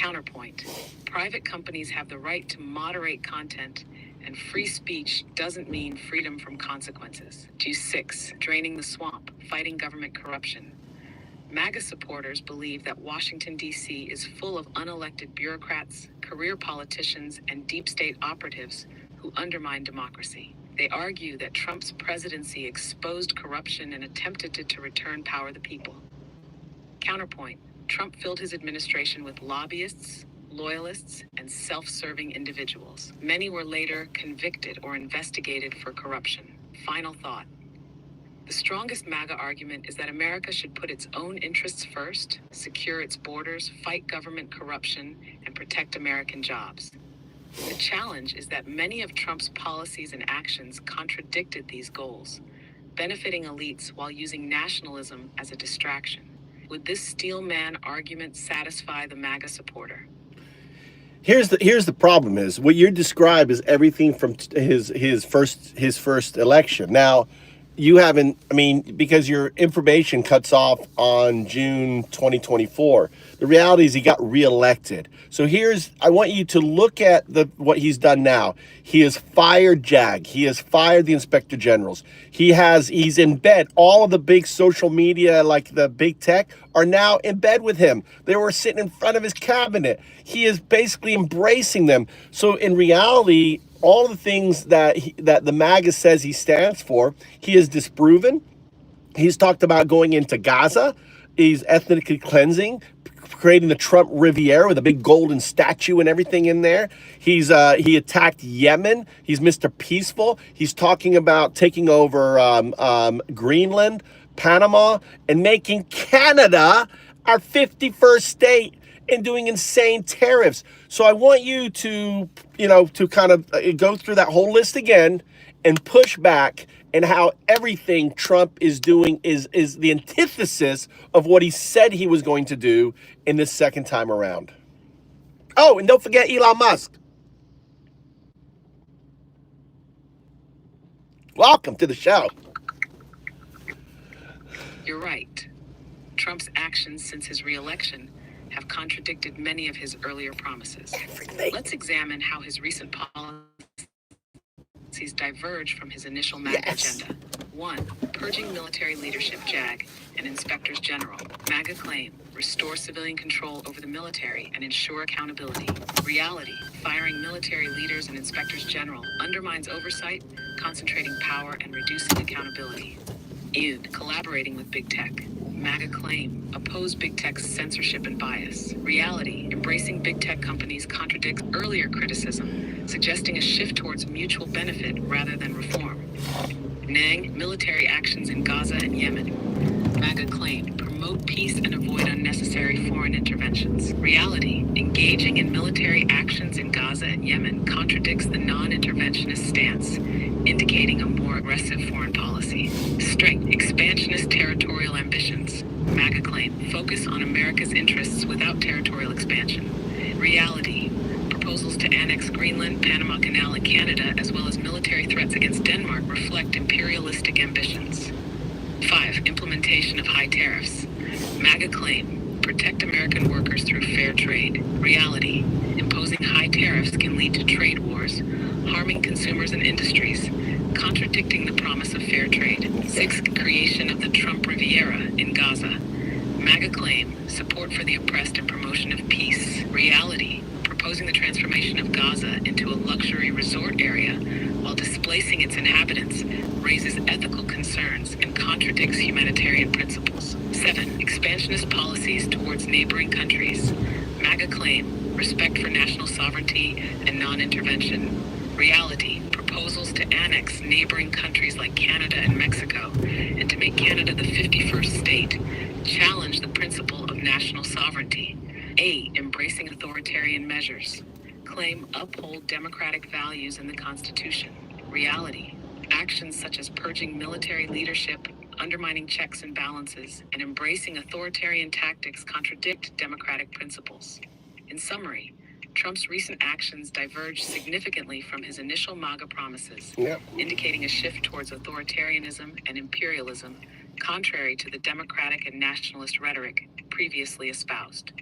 Counterpoint. Private companies have the right to moderate content, and free speech doesn't mean freedom from consequences. G6. Draining the swamp, fighting government corruption. MAGA supporters believe that Washington, D.C. is full of unelected bureaucrats, career politicians, and deep state operatives who undermine democracy. They argue that Trump's presidency exposed corruption and attempted to return power to the people. Counterpoint. Trump filled his administration with lobbyists, loyalists, and self-serving individuals. Many were later convicted or investigated for corruption. Final thought. The strongest MAGA argument is that America should put its own interests first, secure its borders, fight government corruption, and protect American jobs. The challenge is that many of Trump's policies and actions contradicted these goals, benefiting elites while using nationalism as a distraction. Would this steel man argument satisfy the MAGA supporter? Here's the problem: is what you describe is everything from his first election. Now, you haven't. I mean, because your information cuts off on June 2024. The reality is he got reelected. So I want you to look at what he's done now. He has fired JAG. He has fired the inspector generals. He's in bed. All of the big social media, like the big tech, are now in bed with him. They were sitting in front of his cabinet. He is basically embracing them. So in reality, all of the things that the MAGA says he stands for, he has disproven. He's talked about going into Gaza. He's ethnically cleansing, creating the Trump Riviera with a big golden statue and everything in there. He attacked Yemen. He's Mr. Peaceful. He's talking about taking over Greenland, Panama, and making Canada our 51st state and doing insane tariffs. So I want you to kind of go through that whole list again and push back, and how everything Trump is doing is the antithesis of what he said he was going to do in this second time around. Oh, and don't forget Elon Musk. Welcome to the show. You're right. Trump's actions since his re-election have contradicted many of his earlier promises. Let's examine how his recent policies diverge from his initial MAGA agenda. 1. Purging military leadership JAG and inspectors general. MAGA claim, restore civilian control over the military and ensure accountability. Reality, firing military leaders and inspectors general undermines oversight, concentrating power and reducing accountability. Collaborating with big tech. MAGA claim, oppose big tech's censorship and bias. Reality, embracing big tech companies contradicts earlier criticism, suggesting a shift towards mutual benefit rather than reform. Nang, military actions in Gaza and Yemen. MAGA claim, promote peace and avoid unnecessary foreign interventions. Reality, engaging in military actions in Gaza and Yemen contradicts the non-interventionist stance, indicating a more aggressive foreign policy. Strength, expansionist territorial ambitions. MAGA claim, focus on America's interests without territorial expansion. Reality, proposals to annex Greenland, Panama Canal, and Canada, as well as military threats against Denmark, reflect imperialistic ambitions. 5. Implementation of high tariffs. MAGA claim, protect American workers through fair trade. Reality, imposing high tariffs can lead to trade wars, harming consumers and industries, contradicting the promise of fair trade. 6. Creation of the Trump Riviera in Gaza. MAGA claim, support for the oppressed and promotion of peace. Reality, proposing the transformation of Gaza into a luxury resort area while displacing its inhabitants, raises ethical concerns and contradicts humanitarian principles. 7. Expansionist policies towards neighboring countries. MAGA claim, respect for national sovereignty and non-intervention. Reality, proposals to annex neighboring countries like Canada and Mexico and to make Canada the 51st state, challenge the principle of national sovereignty. 8. Embracing authoritarian measures. Claim, uphold democratic values in the Constitution. Reality, actions such as purging military leadership, undermining checks and balances, and embracing authoritarian tactics contradict democratic principles. In summary, Trump's recent actions diverge significantly from his initial MAGA promises, indicating a shift towards authoritarianism and imperialism, contrary to the democratic and nationalist rhetoric previously espoused.